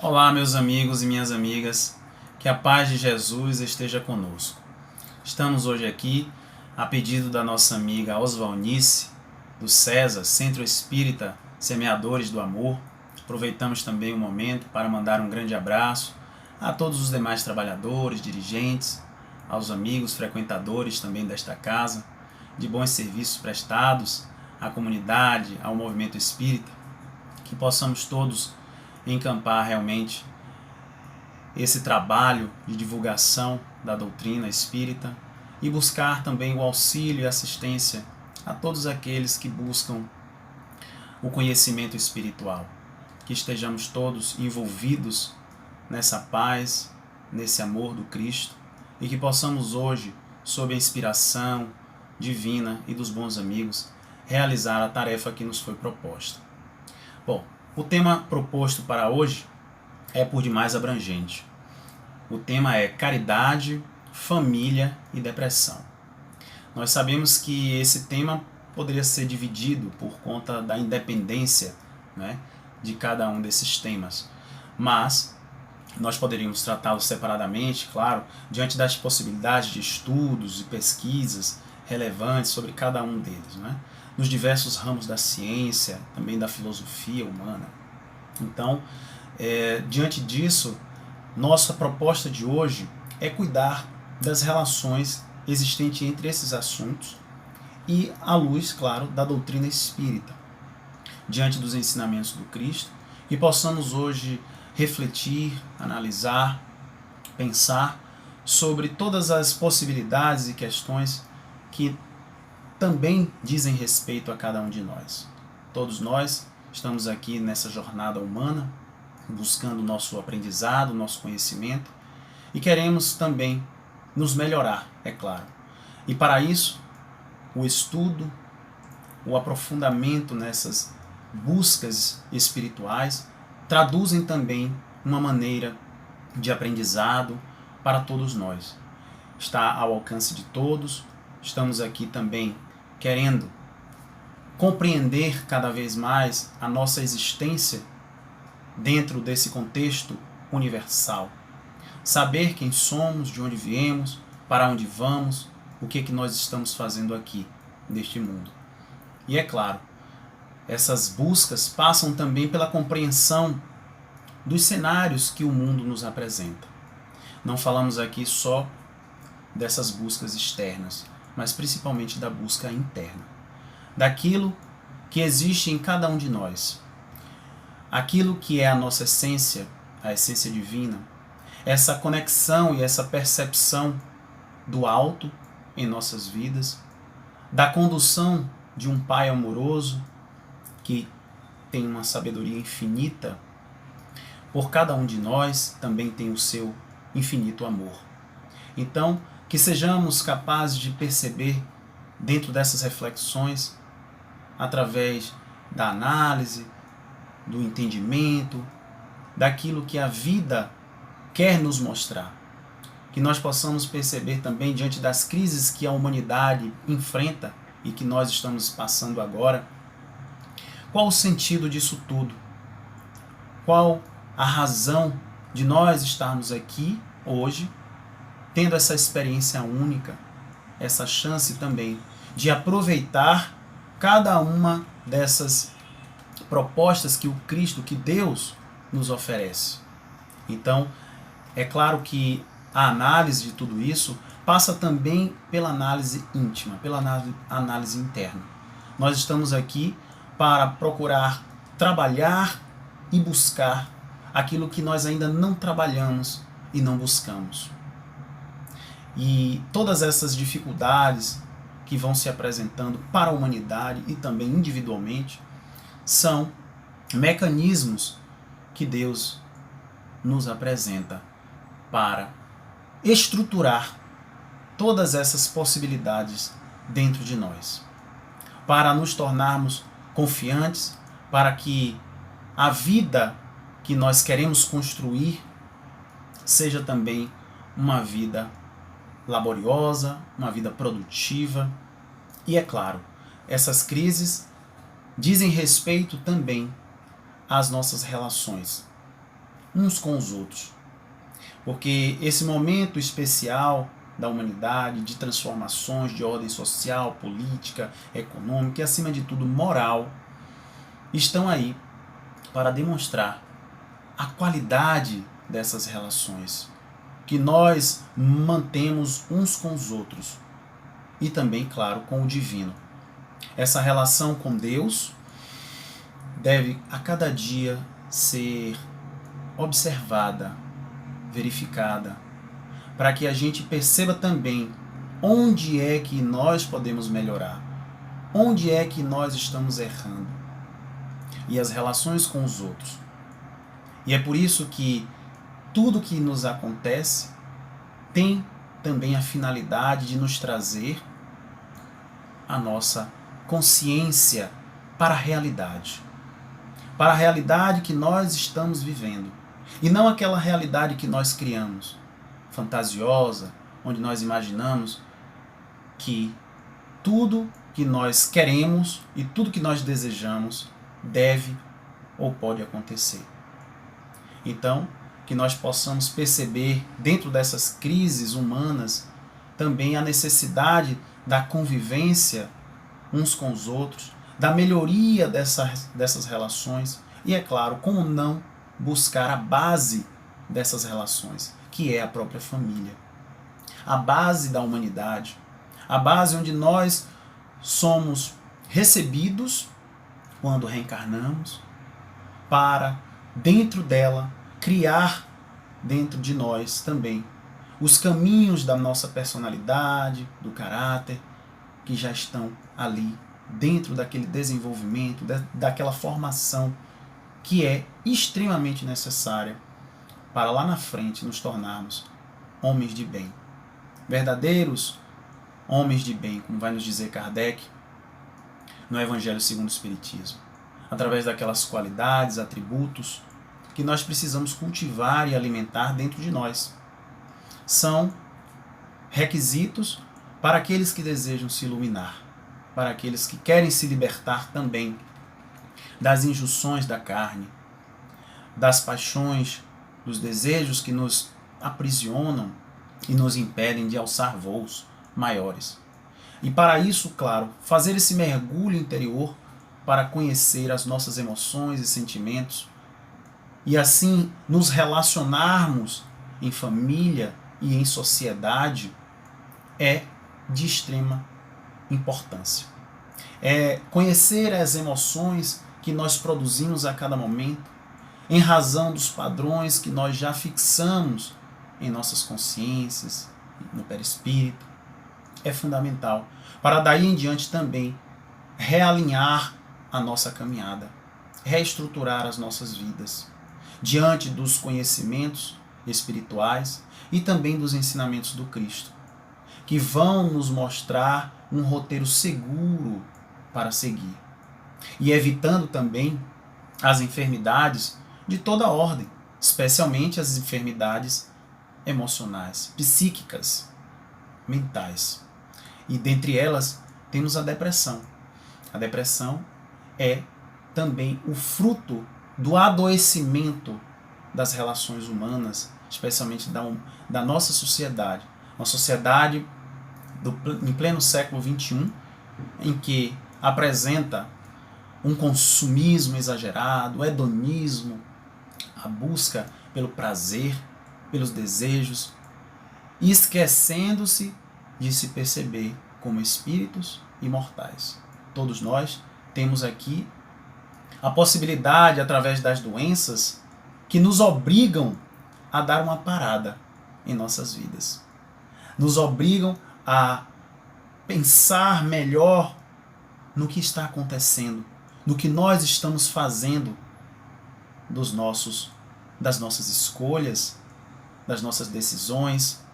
Olá, meus amigos e minhas amigas, que a paz de Jesus esteja conosco. Estamos hoje aqui a pedido da nossa amiga Osvalnice, do César, Centro Espírita Semeadores do Amor. Aproveitamos também o momento para mandar um grande abraço a todos os demais trabalhadores, dirigentes, aos amigos, frequentadores também desta casa, de bons serviços prestados à comunidade, ao movimento espírita, que possamos todos encampar realmente esse trabalho de divulgação da doutrina espírita e buscar também o auxílio e assistência a todos aqueles que buscam o conhecimento espiritual. Que estejamos todos envolvidos nessa paz, nesse amor do Cristo e que possamos hoje, sob a inspiração divina e dos bons amigos, realizar a tarefa que nos foi proposta. Bom, o tema proposto para hoje é por demais abrangente. O tema é caridade, família e depressão. Nós sabemos que esse tema poderia ser dividido por conta da independência, né, de cada um desses temas, mas nós poderíamos tratá-los separadamente, claro, diante das possibilidades de estudos e pesquisas relevantes sobre cada um deles, né? Nos diversos ramos da ciência, também da filosofia humana. Então, diante disso, nossa proposta de hoje é cuidar das relações existentes entre esses assuntos e à luz, claro, da doutrina espírita, diante dos ensinamentos do Cristo, e possamos hoje refletir, analisar, pensar sobre todas as possibilidades e questões que também dizem respeito a cada um de nós. Todos nós estamos aqui nessa jornada humana, buscando o nosso aprendizado, o nosso conhecimento, e queremos também nos melhorar, é claro. E para isso, o estudo, o aprofundamento nessas buscas espirituais traduzem também uma maneira de aprendizado para todos nós. Está ao alcance de todos. Estamos aqui também querendo compreender cada vez mais a nossa existência dentro desse contexto universal. Saber quem somos, de onde viemos, para onde vamos, o que nós estamos fazendo aqui, neste mundo. E é claro, essas buscas passam também pela compreensão dos cenários que o mundo nos apresenta. Não falamos aqui só dessas buscas externas, mas principalmente da busca interna, daquilo que existe em cada um de nós, aquilo que é a nossa essência, a essência divina, essa conexão e essa percepção do alto em nossas vidas, da condução de um Pai amoroso que tem uma sabedoria infinita, por cada um de nós também tem o seu infinito amor. Então, que sejamos capazes de perceber dentro dessas reflexões, através da análise, do entendimento, daquilo que a vida quer nos mostrar. Que nós possamos perceber também, diante das crises que a humanidade enfrenta e que nós estamos passando agora, qual o sentido disso tudo? Qual a razão de nós estarmos aqui hoje, tendo essa experiência única, essa chance também de aproveitar cada uma dessas propostas que o Cristo, que Deus nos oferece. Então, é claro que a análise de tudo isso passa também pela análise íntima, pela análise interna. Nós estamos aqui para procurar trabalhar e buscar aquilo que nós ainda não trabalhamos e não buscamos. E todas essas dificuldades que vão se apresentando para a humanidade e também individualmente são mecanismos que Deus nos apresenta para estruturar todas essas possibilidades dentro de nós, para nos tornarmos confiantes, para que a vida que nós queremos construir seja também uma vida laboriosa, uma vida produtiva. E é claro, essas crises dizem respeito também às nossas relações. uns com os outros. Porque esse momento especial da humanidade, de transformações de ordem social, política, econômica e, acima de tudo, moral, estão aí para demonstrar a qualidade dessas relações que nós mantemos uns com os outros e também, claro, com o divino. Essa relação com Deus deve a cada dia ser observada, verificada, para que a gente perceba também onde é que nós podemos melhorar, onde é que nós estamos errando, e as relações com os outros. E é por isso que tudo que nos acontece tem também a finalidade de nos trazer a nossa consciência para a realidade que nós estamos vivendo, e não aquela realidade que nós criamos, fantasiosa, onde nós imaginamos que tudo que nós queremos e tudo que nós desejamos deve ou pode acontecer. Então, que nós possamos perceber dentro dessas crises humanas também a necessidade da convivência uns com os outros, da melhoria dessas relações e, é claro, como não buscar a base dessas relações, que é a própria família. A base da humanidade, a base onde nós somos recebidos quando reencarnamos, para, dentro dela, criar dentro de nós também os caminhos da nossa personalidade, do caráter, que já estão ali, dentro daquele desenvolvimento, daquela formação que é extremamente necessária para lá na frente nos tornarmos homens de bem. Verdadeiros homens de bem, como vai nos dizer Kardec no Evangelho segundo o Espiritismo. Através daquelas qualidades, atributos que nós precisamos cultivar e alimentar dentro de nós. São requisitos para aqueles que desejam se iluminar, para aqueles que querem se libertar também das injunções da carne, das paixões, dos desejos que nos aprisionam e nos impedem de alçar voos maiores. E para isso, claro, fazer esse mergulho interior para conhecer as nossas emoções e sentimentos e assim nos relacionarmos em família e em sociedade é de extrema importância. É conhecer as emoções que nós produzimos a cada momento, em razão dos padrões que nós já fixamos em nossas consciências, no perispírito, é fundamental para daí em diante também realinhar a nossa caminhada, reestruturar as nossas vidas diante dos conhecimentos espirituais e também dos ensinamentos do Cristo, que vão nos mostrar um roteiro seguro para seguir, e evitando também as enfermidades de toda ordem, especialmente as enfermidades emocionais, psíquicas, mentais. E dentre elas temos a depressão. A depressão é também o fruto do adoecimento das relações humanas, especialmente da nossa sociedade. Uma sociedade em pleno século XXI, em que apresenta um consumismo exagerado, o hedonismo, a busca pelo prazer, pelos desejos, e esquecendo-se de se perceber como espíritos imortais. Todos nós temos aqui a possibilidade, através das doenças, que nos obrigam a dar uma parada em nossas vidas. Nos obrigam a pensar melhor no que está acontecendo, no que nós estamos fazendo das nossas escolhas, das nossas decisões.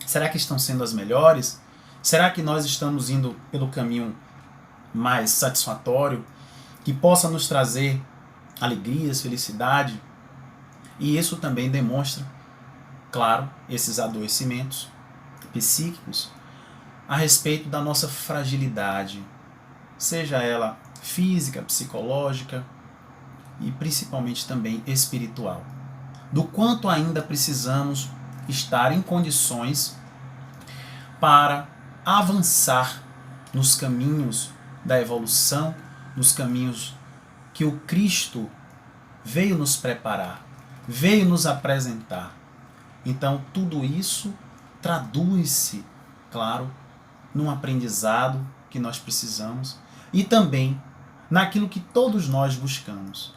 Será que estão sendo as melhores? Será que nós estamos indo pelo caminho mais satisfatório, que possa nos trazer alegrias, felicidade? E isso também demonstra, claro, esses adoecimentos psíquicos a respeito da nossa fragilidade, seja ela física, psicológica e principalmente também espiritual. do quanto ainda precisamos estar em condições para avançar nos caminhos da evolução, nos caminhos que o Cristo veio nos preparar, veio nos apresentar. Então, tudo isso traduz-se, claro, num aprendizado que nós precisamos e também naquilo que todos nós buscamos,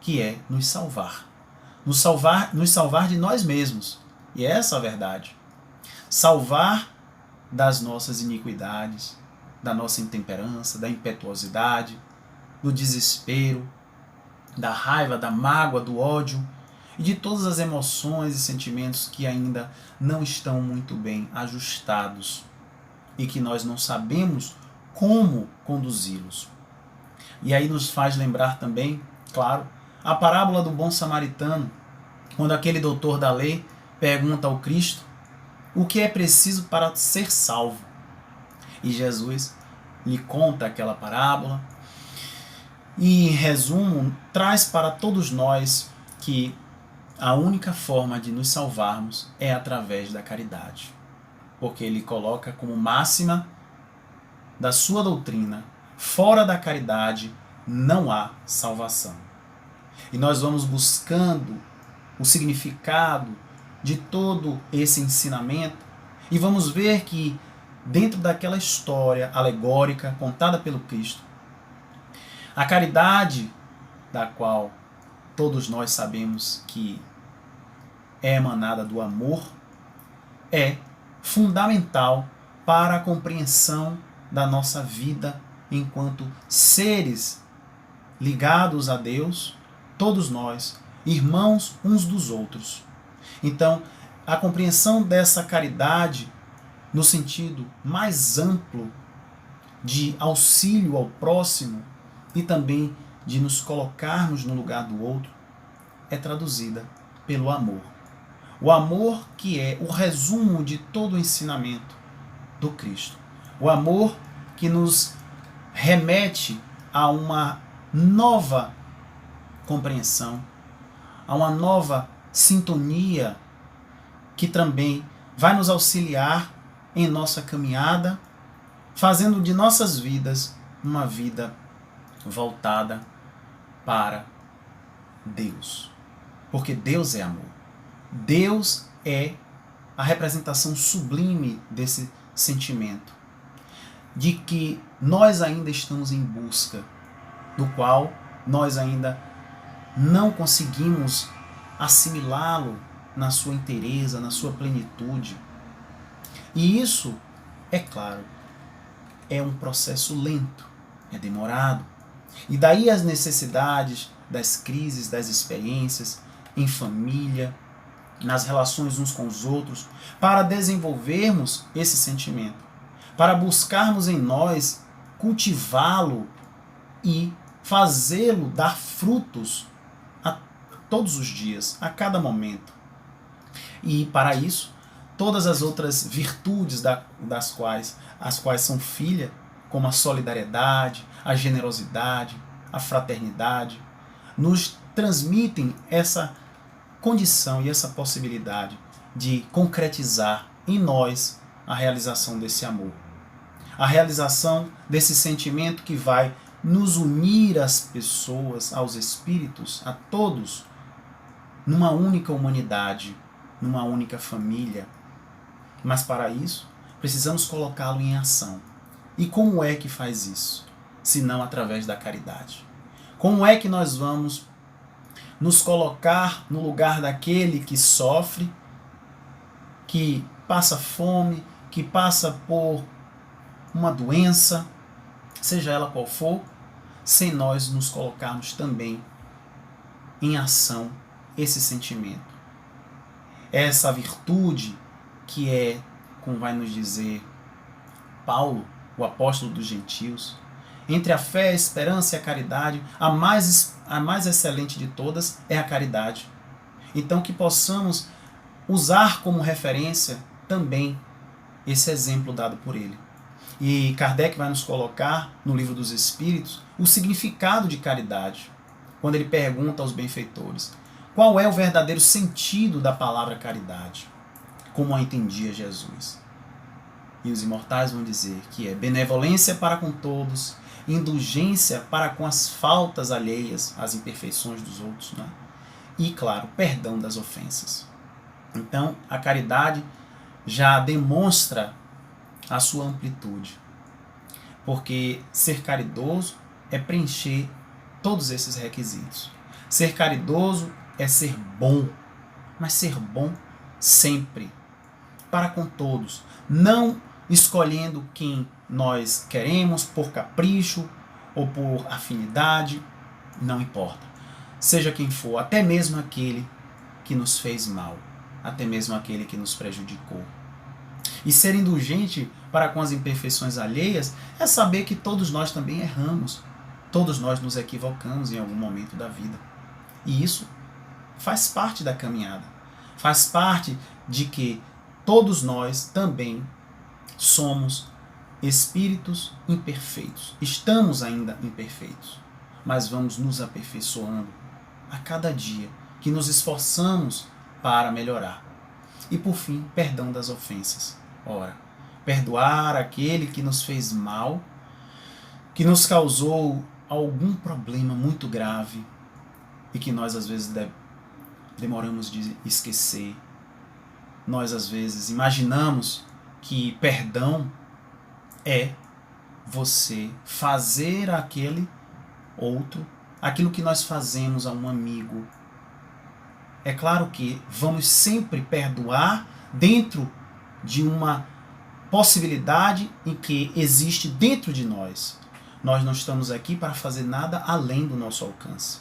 que é nos salvar. Nos salvar de nós mesmos. E é essa a verdade. Salvar das nossas iniquidades, da nossa intemperança, da impetuosidade, do desespero, da raiva, da mágoa, do ódio e de todas as emoções e sentimentos que ainda não estão muito bem ajustados e que nós não sabemos como conduzi-los. E aí nos faz lembrar também, claro, a parábola do bom samaritano, quando aquele doutor da lei pergunta ao Cristo o que é preciso para ser salvo. E Jesus lhe conta aquela parábola e, em resumo, traz para todos nós que a única forma de nos salvarmos é através da caridade. Porque ele coloca como máxima da sua doutrina: fora da caridade não há salvação. E nós vamos buscando o significado de todo esse ensinamento e vamos ver que dentro daquela história alegórica contada pelo Cristo, a caridade, da qual todos nós sabemos que é emanada do amor, é fundamental para a compreensão da nossa vida enquanto seres ligados a Deus, todos nós, irmãos uns dos outros. Então, a compreensão dessa caridade, no sentido mais amplo de auxílio ao próximo e também de nos colocarmos no lugar do outro, é traduzida pelo amor. O amor que é o resumo de todo o ensinamento do Cristo. O amor que nos remete a uma nova compreensão, a uma nova sintonia que também vai nos auxiliar em nossa caminhada, fazendo de nossas vidas uma vida voltada para Deus. Porque Deus é amor. Deus é a representação sublime desse sentimento, de que nós ainda estamos em busca, do qual nós ainda não conseguimos assimilá-lo na sua inteireza, na sua plenitude. E isso, é claro, é um processo lento, é demorado. E daí as necessidades das crises, das experiências em família, nas relações uns com os outros, para desenvolvermos esse sentimento, para buscarmos em nós cultivá-lo e fazê-lo dar frutos a todos os dias, a cada momento. E para isso, todas as outras virtudes as quais são filha, como a solidariedade, a generosidade, a fraternidade, nos transmitem essa condição e essa possibilidade de concretizar em nós a realização desse amor. A realização desse sentimento que vai nos unir às pessoas, aos espíritos, a todos, numa única humanidade, numa única família. Mas para isso, precisamos colocá-lo em ação. E como é que faz isso? Se não através da caridade. Como é que nós vamos nos colocar no lugar daquele que sofre, que passa fome, que passa por uma doença, seja ela qual for, sem nós nos colocarmos também em ação esse sentimento? Essa virtude que é, como vai nos dizer Paulo, o apóstolo dos gentios, entre a fé, a esperança e a caridade, a mais excelente de todas é a caridade. Então que possamos usar como referência também esse exemplo dado por ele. E Kardec vai nos colocar no Livro dos Espíritos o significado de caridade, quando ele pergunta aos benfeitores: qual é o verdadeiro sentido da palavra caridade, como a entendia Jesus. E os imortais vão dizer que é benevolência para com todos, indulgência para com as faltas alheias, as imperfeições dos outros, né? E, claro, perdão das ofensas. Então, a caridade já demonstra a sua amplitude, porque ser caridoso é preencher todos esses requisitos. Ser caridoso é ser bom, mas ser bom sempre, para com todos, não escolhendo quem nós queremos por capricho ou por afinidade, não importa. Seja quem for, até mesmo aquele que nos fez mal, até mesmo aquele que nos prejudicou. E ser indulgente para com as imperfeições alheias é saber que todos nós também erramos, todos nós nos equivocamos em algum momento da vida. E isso faz parte da caminhada, faz parte de que todos nós também somos espíritos imperfeitos. Estamos ainda imperfeitos, mas vamos nos aperfeiçoando a cada dia que nos esforçamos para melhorar. E por fim, perdão das ofensas. Ora, perdoar aquele que nos fez mal, que nos causou algum problema muito grave e que nós às vezes demoramos de esquecer. Nós às vezes imaginamos que perdão é você fazer àquele outro aquilo que nós fazemos a um amigo. É claro que vamos sempre perdoar dentro de uma possibilidade em que existe dentro de nós. Nós não estamos aqui para fazer nada além do nosso alcance.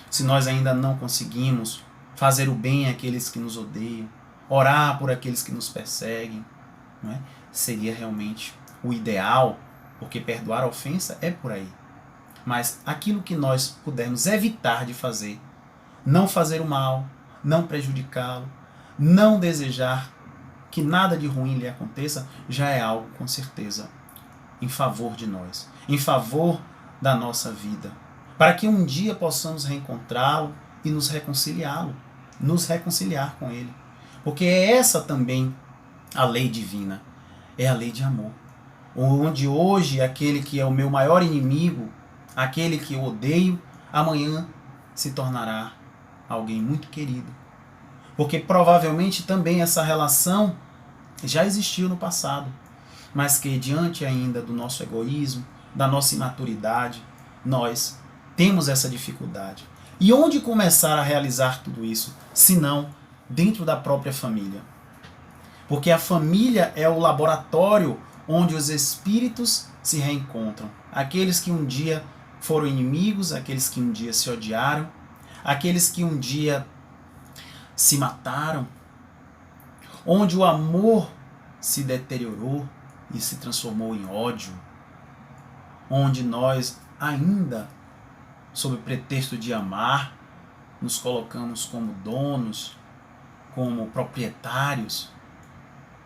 Se nós ainda não conseguimos fazer o bem àqueles que nos odeiam, orar por aqueles que nos perseguem, não é? Seria realmente o ideal, porque perdoar a ofensa é por aí. Mas aquilo que nós pudermos evitar de fazer, não fazer o mal, não prejudicá-lo, não desejar que nada de ruim lhe aconteça, já é algo com certeza em favor de nós, em favor da nossa vida, para que um dia possamos reencontrá-lo e nos reconciliar com ele. Porque é essa também a lei divina, é a lei de amor. Onde hoje aquele que é o meu maior inimigo, aquele que eu odeio, amanhã se tornará alguém muito querido. Porque provavelmente também essa relação já existiu no passado, mas que diante ainda do nosso egoísmo, da nossa imaturidade, nós temos essa dificuldade. E onde começar a realizar tudo isso, se não dentro da própria família? Porque a família é o laboratório onde os espíritos se reencontram. Aqueles que um dia foram inimigos, aqueles que um dia se odiaram, aqueles que um dia se mataram, onde o amor se deteriorou e se transformou em ódio, onde nós ainda, sob o pretexto de amar, nos colocamos como donos, como proprietários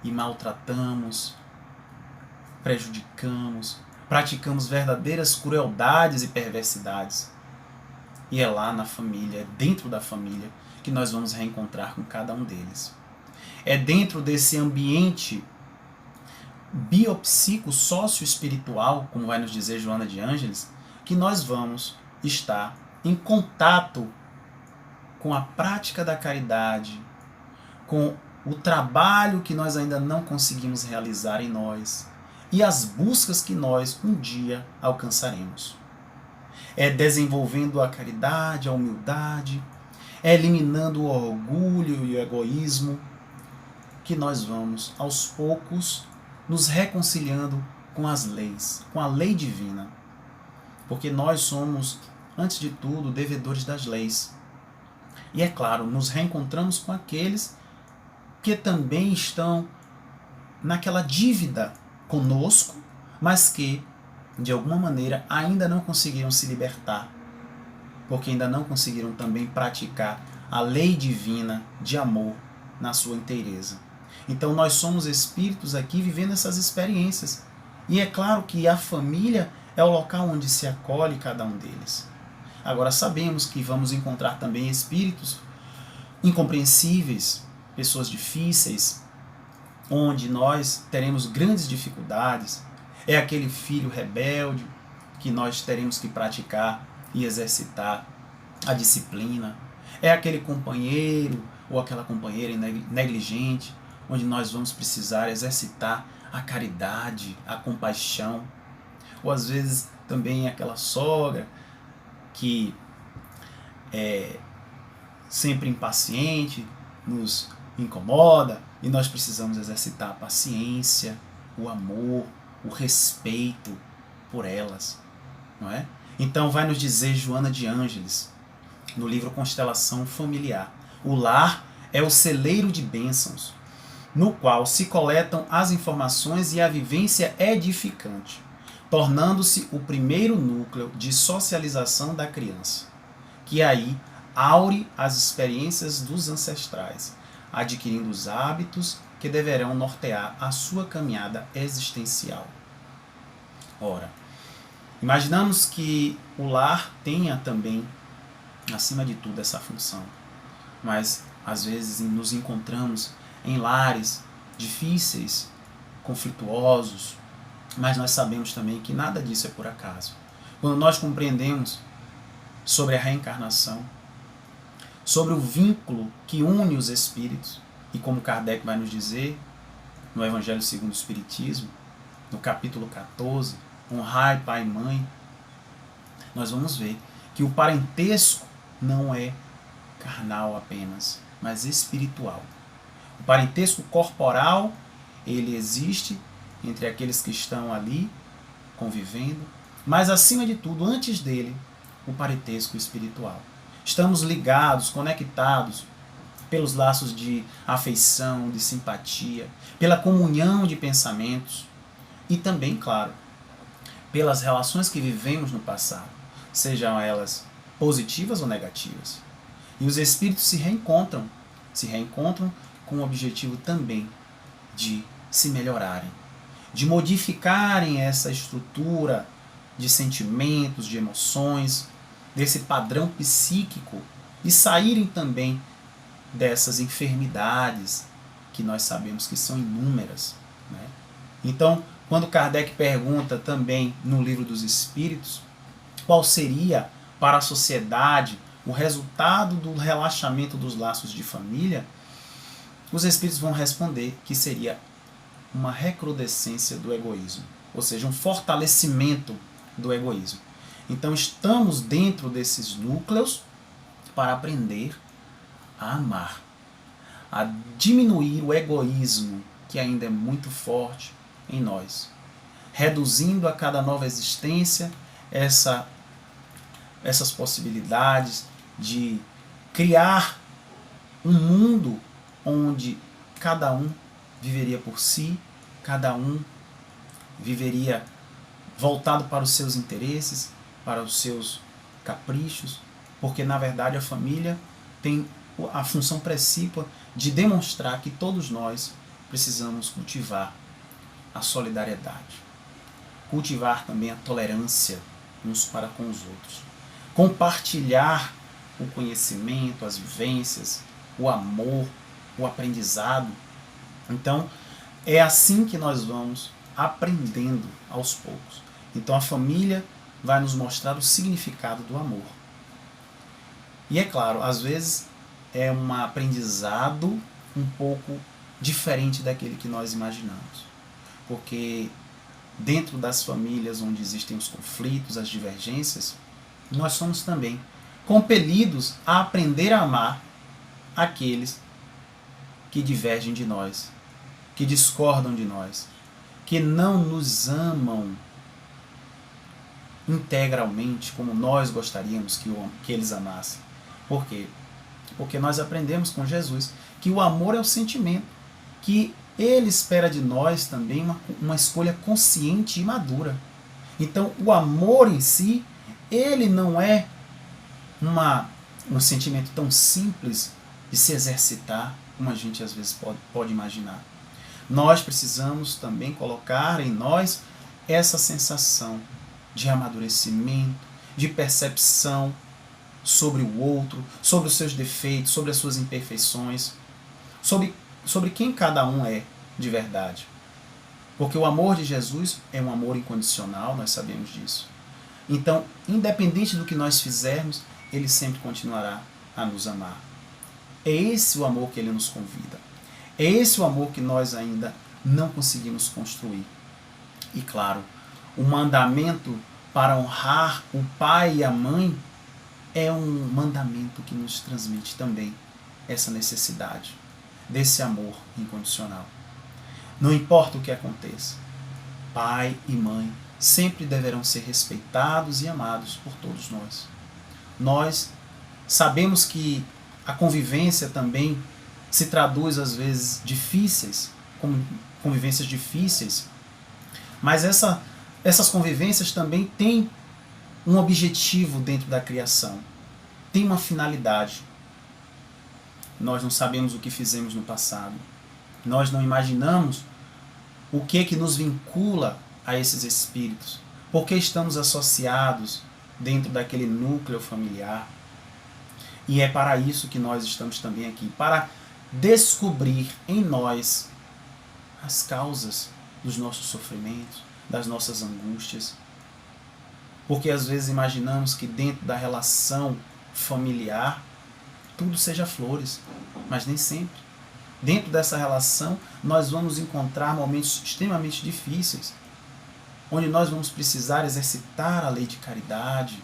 e maltratamos, prejudicamos, praticamos verdadeiras crueldades e perversidades. E é lá na família, é dentro da família, que nós vamos reencontrar com cada um deles. É dentro desse ambiente biopsico sócio-espiritual, como vai nos dizer Joana de Ângeles, que nós vamos estar em contato com a prática da caridade, com o trabalho que nós ainda não conseguimos realizar em nós e as buscas que nós um dia alcançaremos. É desenvolvendo a caridade, a humildade, é eliminando o orgulho e o egoísmo, que nós vamos, aos poucos, nos reconciliando com as leis, com a lei divina. Porque nós somos, antes de tudo, devedores das leis. E é claro, nos reencontramos com aqueles que também estão naquela dívida conosco, mas que, de alguma maneira, ainda não conseguiram se libertar, porque ainda não conseguiram também praticar a lei divina de amor na sua inteireza. Então nós somos espíritos aqui vivendo essas experiências. E é claro que a família é o local onde se acolhe cada um deles. Agora sabemos que vamos encontrar também espíritos incompreensíveis, pessoas difíceis, onde nós teremos grandes dificuldades. É aquele filho rebelde que nós teremos que praticar e exercitar a disciplina. É aquele companheiro ou aquela companheira negligente, onde nós vamos precisar exercitar a caridade, a compaixão. Ou às vezes também aquela sogra que é sempre impaciente, nos incomoda, e nós precisamos exercitar a paciência, o amor, o respeito por elas, não é? Então vai nos dizer Joana de Ângeles, no livro Constelação Familiar: o lar é o celeiro de bênçãos, no qual se coletam as informações e a vivência edificante, tornando-se o primeiro núcleo de socialização da criança, que aí aure as experiências dos ancestrais, adquirindo os hábitos que deverão nortear a sua caminhada existencial. Ora, imaginamos que o lar tenha também, acima de tudo, essa função, mas às vezes nos encontramos em lares difíceis, conflituosos, mas nós sabemos também que nada disso é por acaso. Quando nós compreendemos sobre a reencarnação, sobre o vínculo que une os espíritos, e como Kardec vai nos dizer no Evangelho segundo o Espiritismo, no capítulo 14, honrai pai e mãe, nós vamos ver que o parentesco não é carnal apenas, mas espiritual. O parentesco corporal, ele existe entre aqueles que estão ali convivendo, mas acima de tudo, antes dele, o parentesco espiritual. Estamos ligados, conectados pelos laços de afeição, de simpatia, pela comunhão de pensamentos e também, claro, pelas relações que vivemos no passado, sejam elas positivas ou negativas. E os espíritos se reencontram com o objetivo também de se melhorarem, de modificarem essa estrutura de sentimentos, de emoções, desse padrão psíquico e saírem também dessas enfermidades que nós sabemos que são inúmeras, né? Então, quando Kardec pergunta também no Livro dos Espíritos qual seria para a sociedade o resultado do relaxamento dos laços de família, os espíritos vão responder que seria uma recrudescência do egoísmo, ou seja, um fortalecimento do egoísmo. Então estamos dentro desses núcleos para aprender a amar, a diminuir o egoísmo que ainda é muito forte em nós, reduzindo a cada nova existência essas possibilidades de criar um mundo onde cada um viveria por si, cada um viveria voltado para os seus interesses, para os seus caprichos, porque na verdade a família tem a função precípua de demonstrar que todos nós precisamos cultivar a solidariedade, cultivar também a tolerância uns para com os outros, compartilhar o conhecimento, as vivências, o amor, o aprendizado. Então, é assim que nós vamos aprendendo aos poucos. Então, a família vai nos mostrar o significado do amor. E é claro, às vezes é um aprendizado um pouco diferente daquele que nós imaginamos. Porque dentro das famílias onde existem os conflitos, as divergências, nós somos também compelidos a aprender a amar aqueles que divergem de nós, que discordam de nós, que não nos amam integralmente como nós gostaríamos que eles amassem. Por quê? Porque nós aprendemos com Jesus que o amor é o sentimento, que ele espera de nós também uma escolha consciente e madura. Então, o amor em si, ele não é um sentimento tão simples de se exercitar, como a gente às vezes pode imaginar. Nós precisamos também colocar em nós essa sensação de amadurecimento, de percepção sobre o outro, sobre os seus defeitos, sobre as suas imperfeições, sobre quem cada um é de verdade. Porque o amor de Jesus é um amor incondicional, nós sabemos disso. Então, independente do que nós fizermos, Ele sempre continuará a nos amar. É esse o amor que Ele nos convida. É esse o amor que nós ainda não conseguimos construir. E claro, o mandamento para honrar o pai e a mãe é um mandamento que nos transmite também essa necessidade desse amor incondicional. Não importa o que aconteça, pai e mãe sempre deverão ser respeitados e amados por todos nós. Nós sabemos que a convivência também se traduz às vezes difíceis, como convivências difíceis, mas essas convivências também têm um objetivo dentro da criação, tem uma finalidade. Nós não sabemos o que fizemos no passado, nós não imaginamos o que nos vincula a esses espíritos, porque estamos associados dentro daquele núcleo familiar. E é para isso que nós estamos também aqui, para descobrir em nós as causas dos nossos sofrimentos, das nossas angústias. Porque às vezes imaginamos que dentro da relação familiar tudo seja flores, mas nem sempre. Dentro dessa relação nós vamos encontrar momentos extremamente difíceis, onde nós vamos precisar exercitar a lei de caridade,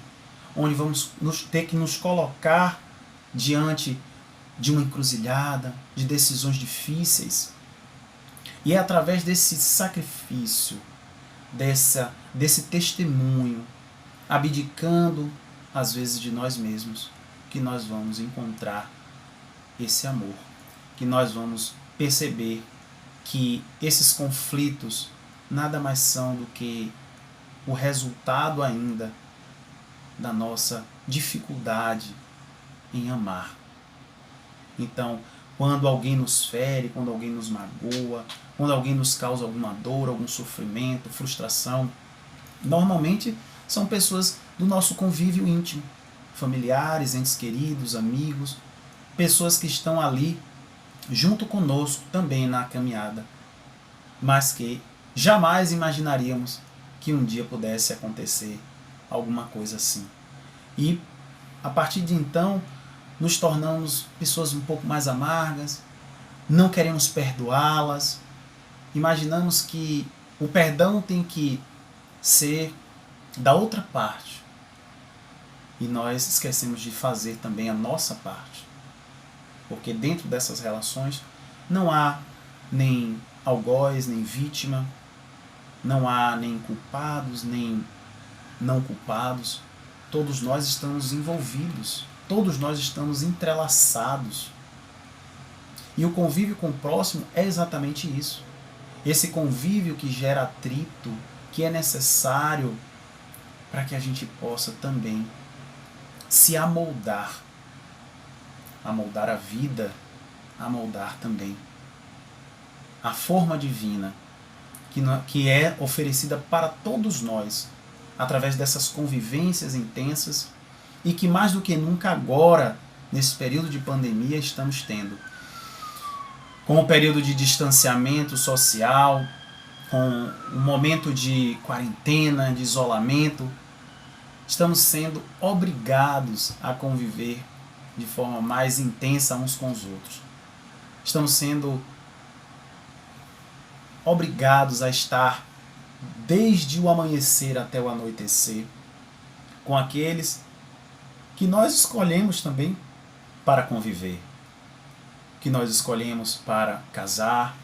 onde vamos ter que nos colocar diante de uma encruzilhada, de decisões difíceis. E é através desse sacrifício, desse testemunho, abdicando às vezes de nós mesmos, que nós vamos encontrar esse amor, que nós vamos perceber que esses conflitos nada mais são do que o resultado ainda da nossa dificuldade em amar. Então, quando alguém nos fere, quando alguém nos magoa, quando alguém nos causa alguma dor, algum sofrimento, frustração, normalmente são pessoas do nosso convívio íntimo, familiares, entes queridos, amigos, pessoas que estão ali junto conosco também na caminhada, mas que jamais imaginaríamos que um dia pudesse acontecer alguma coisa assim. E a partir de então nos tornamos pessoas um pouco mais amargas, não queremos perdoá-las, imaginamos que o perdão tem que ser da outra parte, e nós esquecemos de fazer também a nossa parte, porque dentro dessas relações não há nem algoz, nem vítima, não há nem culpados, nem não culpados, todos nós estamos envolvidos, todos nós estamos entrelaçados. E o convívio com o próximo é exatamente isso. Esse convívio que gera atrito, que é necessário para que a gente possa também se amoldar a vida, amoldar também a forma divina que é oferecida para todos nós através dessas convivências intensas e que mais do que nunca agora, nesse período de pandemia, estamos tendo. Com o período de distanciamento social, com o momento de quarentena, de isolamento, estamos sendo obrigados a conviver de forma mais intensa uns com os outros. Estamos sendo obrigados a estar desde o amanhecer até o anoitecer com aqueles que nós escolhemos também para conviver, que nós escolhemos para casar,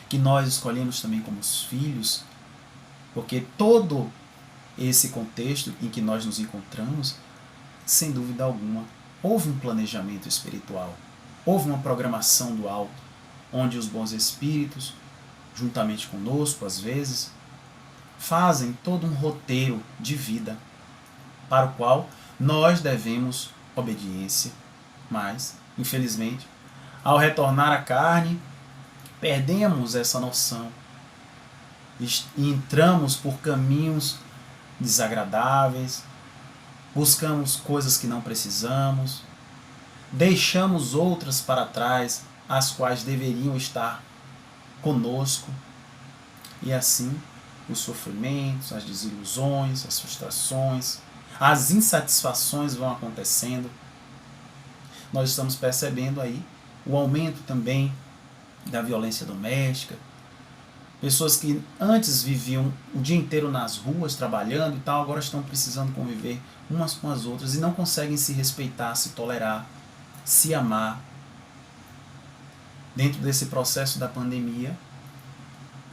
que nós escolhemos também como os filhos, porque todo esse contexto em que nós nos encontramos, sem dúvida alguma, houve um planejamento espiritual, houve uma programação do alto, onde os bons espíritos, juntamente conosco às vezes, fazem todo um roteiro de vida para o qual nós devemos obediência, mas, infelizmente, ao retornar à carne, perdemos essa noção e entramos por caminhos desagradáveis, buscamos coisas que não precisamos, deixamos outras para trás, as quais deveriam estar conosco, e assim os sofrimentos, as desilusões, as frustrações, as insatisfações vão acontecendo. Nós estamos percebendo aí o aumento também da violência doméstica. Pessoas que antes viviam o dia inteiro nas ruas trabalhando e tal, agora estão precisando conviver umas com as outras e não conseguem se respeitar, se tolerar, se amar. Dentro desse processo da pandemia,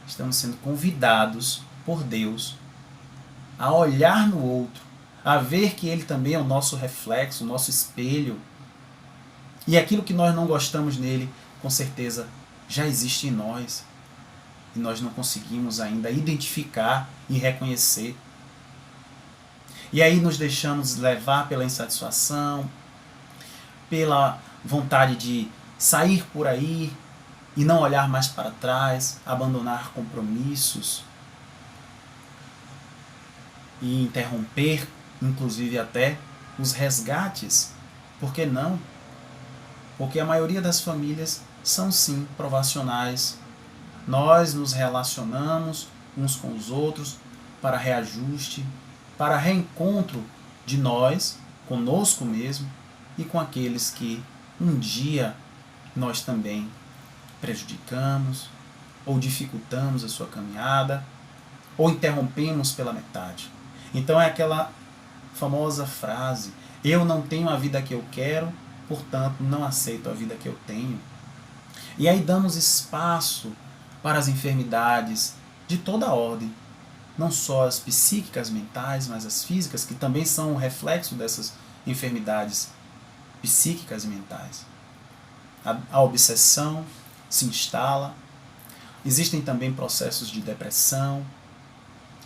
estamos sendo convidados por Deus a olhar no outro, a ver que ele também é o nosso reflexo, o nosso espelho. E aquilo que nós não gostamos nele, com certeza, já existe em nós. E nós não conseguimos ainda identificar e reconhecer. E aí nos deixamos levar pela insatisfação, pela vontade de sair por aí e não olhar mais para trás, abandonar compromissos e interromper, inclusive até, os resgates. Por que não? Porque a maioria das famílias são sim provacionais. Nós nos relacionamos uns com os outros para reajuste, para reencontro de nós, conosco mesmo, e com aqueles que um dia nós também prejudicamos, ou dificultamos a sua caminhada, ou interrompemos pela metade. Então é aquela famosa frase: eu não tenho a vida que eu quero, portanto não aceito a vida que eu tenho. E aí damos espaço para as enfermidades de toda a ordem, não só as psíquicas, mentais, mas as físicas, que também são um reflexo dessas enfermidades psíquicas e mentais. A obsessão se instala, existem também processos de depressão,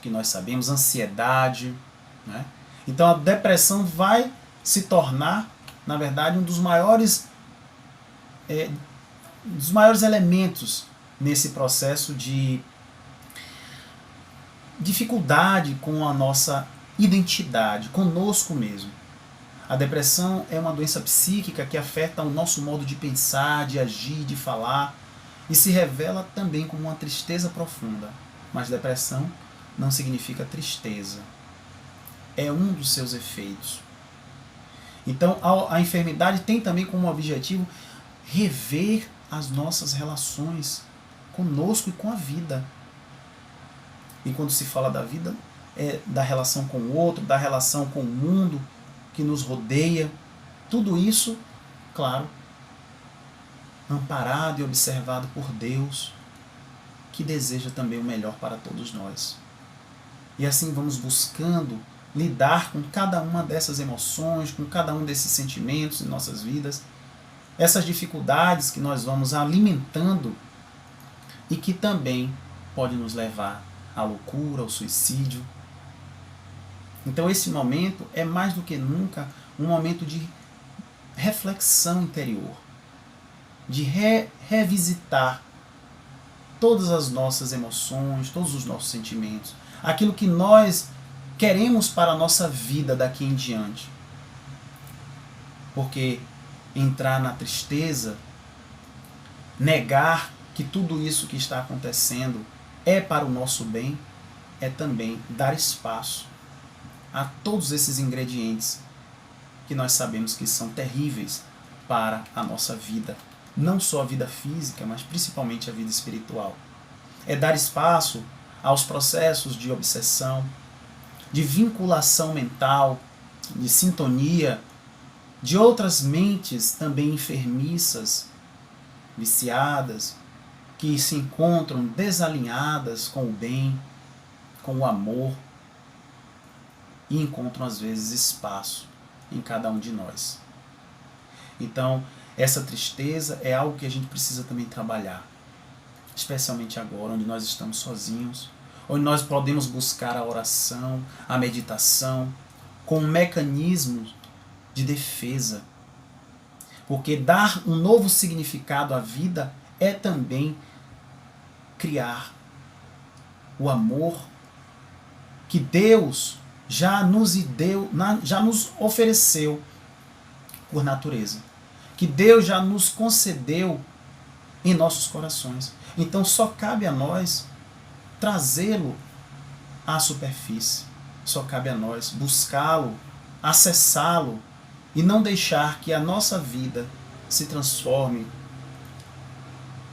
que nós sabemos, ansiedade, né? Então a depressão vai se tornar, na verdade, um dos maiores elementos nesse processo de dificuldade com a nossa identidade, conosco mesmo. A depressão é uma doença psíquica que afeta o nosso modo de pensar, de agir, de falar, e se revela também como uma tristeza profunda. Mas depressão não significa tristeza. É um dos seus efeitos. Então a enfermidade tem também como objetivo rever as nossas relações conosco e com a vida. E quando se fala da vida, é da relação com o outro, da relação com o mundo que nos rodeia. Tudo isso, claro, amparado e observado por Deus, que deseja também o melhor para todos nós. E assim vamos buscando lidar com cada uma dessas emoções, com cada um desses sentimentos em nossas vidas, essas dificuldades que nós vamos alimentando e que também pode nos levar à loucura, ao suicídio. Então esse momento é mais do que nunca um momento de reflexão interior, de revisitar todas as nossas emoções, todos os nossos sentimentos, aquilo que nós queremos para a nossa vida daqui em diante. Porque entrar na tristeza, negar que tudo isso que está acontecendo é para o nosso bem, é também dar espaço a todos esses ingredientes que nós sabemos que são terríveis para a nossa vida. Não só a vida física, mas principalmente a vida espiritual. É dar espaço aos processos de obsessão, de vinculação mental, de sintonia, de outras mentes também enfermiças, viciadas, que se encontram desalinhadas com o bem, com o amor, e encontram às vezes espaço em cada um de nós. Então, essa tristeza é algo que a gente precisa também trabalhar, especialmente agora, onde nós estamos sozinhos, onde nós podemos buscar a oração, a meditação, com mecanismos de defesa. Porque dar um novo significado à vida é também criar o amor que Deus já nos ofereceu por natureza, que Deus já nos concedeu em nossos corações. Então só cabe a nós trazê-lo à superfície, só cabe a nós buscá-lo, acessá-lo e não deixar que a nossa vida se transforme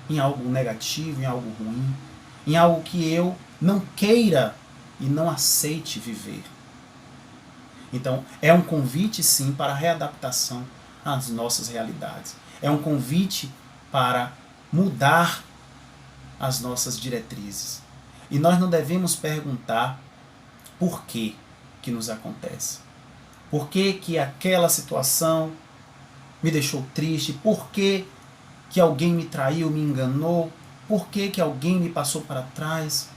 em algo negativo, em algo ruim, em algo que eu não queira e não aceite viver. Então, é um convite, sim, para a readaptação às nossas realidades. É um convite para mudar as nossas diretrizes. E nós não devemos perguntar por que nos acontece. Por que aquela situação me deixou triste? Por que alguém me traiu, me enganou? Por que alguém me passou para trás?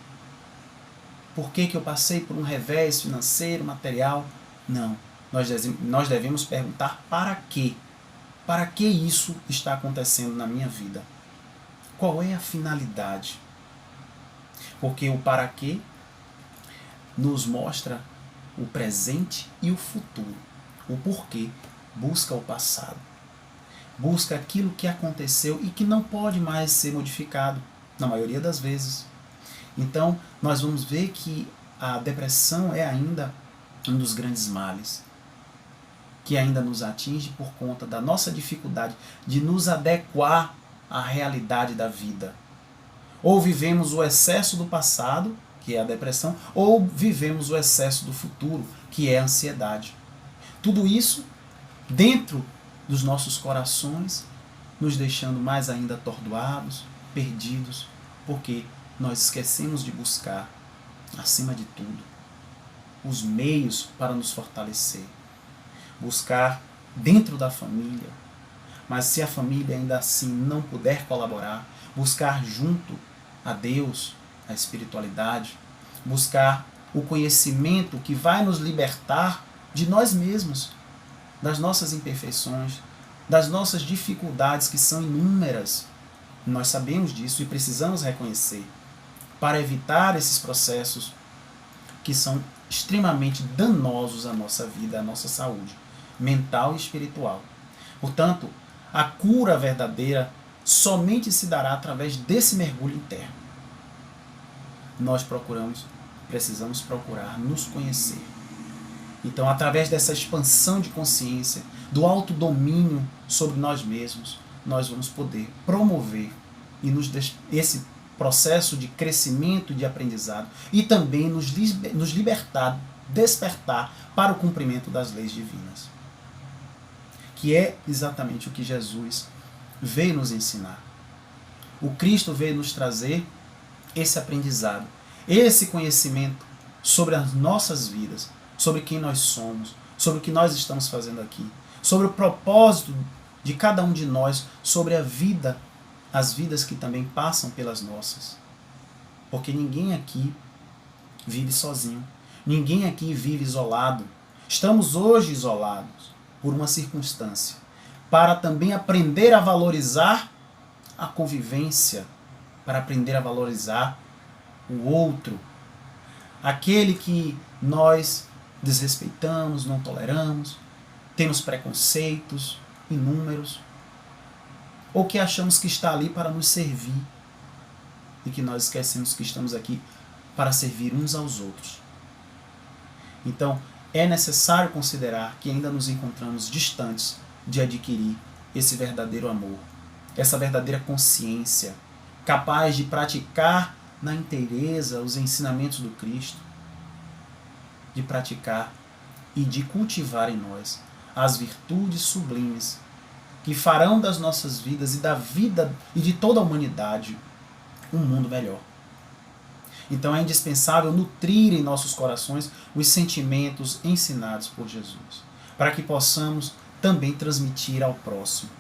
Por que eu passei por um revés financeiro, material? Não. Nós devemos perguntar para quê? Para que isso está acontecendo na minha vida? Qual é a finalidade? Porque o para quê nos mostra o presente e o futuro. O porquê busca o passado. Busca aquilo que aconteceu e que não pode mais ser modificado, na maioria das vezes. Então, nós vamos ver que a depressão é ainda um dos grandes males, que ainda nos atinge por conta da nossa dificuldade de nos adequar à realidade da vida. Ou vivemos o excesso do passado, que é a depressão, ou vivemos o excesso do futuro, que é a ansiedade. Tudo isso dentro dos nossos corações, nos deixando mais ainda atordoados, perdidos, porque nós esquecemos de buscar, acima de tudo, os meios para nos fortalecer. Buscar dentro da família, mas se a família ainda assim não puder colaborar, buscar junto a Deus, a espiritualidade, buscar o conhecimento que vai nos libertar de nós mesmos, das nossas imperfeições, das nossas dificuldades, que são inúmeras. Nós sabemos disso e precisamos reconhecer, para evitar esses processos que são extremamente danosos à nossa vida, à nossa saúde mental e espiritual. Portanto, a cura verdadeira somente se dará através desse mergulho interno. Nós precisamos procurar nos conhecer. Então, através dessa expansão de consciência, do autodomínio sobre nós mesmos, nós vamos poder promover esse processo de crescimento e de aprendizado e também nos libertar, despertar para o cumprimento das leis divinas. Que é exatamente o que Jesus veio nos ensinar. O Cristo veio nos trazer esse aprendizado, esse conhecimento sobre as nossas vidas, sobre quem nós somos, sobre o que nós estamos fazendo aqui, sobre o propósito de cada um de nós, sobre a vida, as vidas que também passam pelas nossas. Porque ninguém aqui vive sozinho, ninguém aqui vive isolado. Estamos hoje isolados por uma circunstância, para também aprender a valorizar a convivência, para aprender a valorizar o outro, aquele que nós desrespeitamos, não toleramos, temos preconceitos inúmeros, ou que achamos que está ali para nos servir e que nós esquecemos que estamos aqui para servir uns aos outros. Então, é necessário considerar que ainda nos encontramos distantes de adquirir esse verdadeiro amor, essa verdadeira consciência, capaz de praticar na inteireza os ensinamentos do Cristo, de praticar e de cultivar em nós as virtudes sublimes que farão das nossas vidas e da vida e de toda a humanidade um mundo melhor. Então é indispensável nutrir em nossos corações os sentimentos ensinados por Jesus, para que possamos também transmitir ao próximo,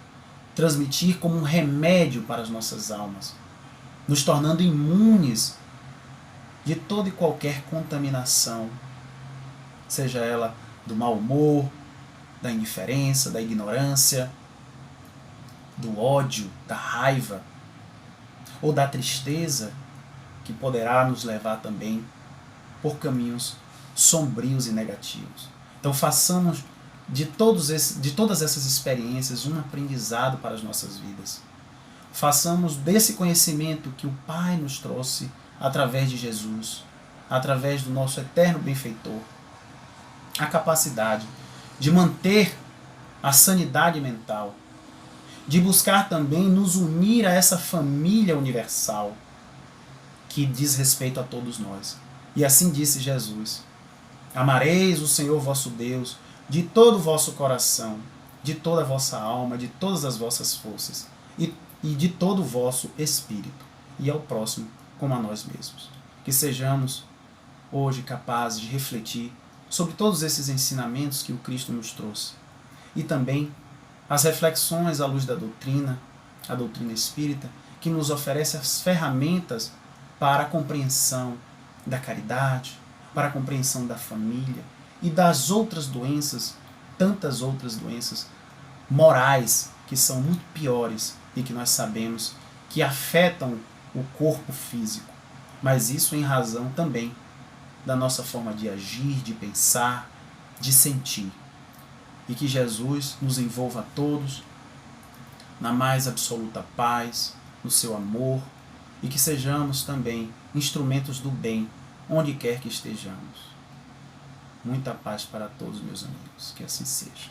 transmitir como um remédio para as nossas almas, nos tornando imunes de toda e qualquer contaminação, seja ela do mau humor, da indiferença, da ignorância, do ódio, da raiva ou da tristeza, que poderá nos levar também por caminhos sombrios e negativos. Então façamos de todas essas experiências um aprendizado para as nossas vidas. Façamos desse conhecimento que o Pai nos trouxe através de Jesus, através do nosso eterno benfeitor, a capacidade de manter a sanidade mental, de buscar também nos unir a essa família universal que diz respeito a todos nós. E assim disse Jesus: amareis o Senhor vosso Deus de todo o vosso coração, de toda a vossa alma, de todas as vossas forças e de todo o vosso espírito, e ao próximo como a nós mesmos. Que sejamos hoje capazes de refletir sobre todos esses ensinamentos que o Cristo nos trouxe e também as reflexões à luz da doutrina, a doutrina espírita, que nos oferece as ferramentas para a compreensão da caridade, para a compreensão da família e das outras doenças, tantas outras doenças morais que são muito piores e que nós sabemos que afetam o corpo físico, mas isso em razão também da nossa forma de agir, de pensar, de sentir. E que Jesus nos envolva a todos na mais absoluta paz, no seu amor, e que sejamos também instrumentos do bem, onde quer que estejamos. Muita paz para todos, meus amigos. Que assim seja.